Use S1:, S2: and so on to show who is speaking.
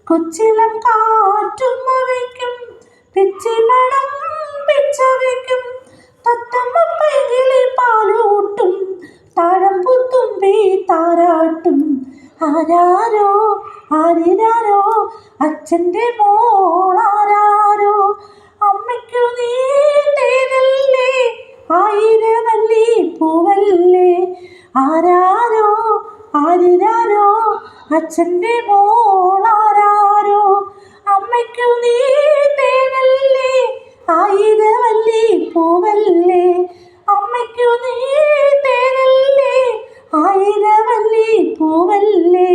S1: കൊച്ചിലം കാറ്റുമ്മ വയ്ക്കും, പിച്ചിമണം പിച്ച വയ്ക്കും, തത്തമ്മ പൈകിളി പാലൂട്ടും, താഴമ്പുത്തുമ്പി താരാട്ടും. ആരാരോ ആരിരാരോ അച്ഛൻ്റെ മോളാരാരോ, അമ്മയ്ക്കു നീ തേനല്ലേ ആയിരവല്ലി പൂവല്ലേ. ആരാരോ ആരിരാരോ അച്ഛൻ്റെ മോളാരാരോ, അമ്മയ്ക്കു നീ തേനല്ലേ ആയിരവല്ലി പൂവല്ലേ. അമ്മയ്ക്കു നീ തേനല്ലേ ആയിരവല്ലി പൂവല്ലേ.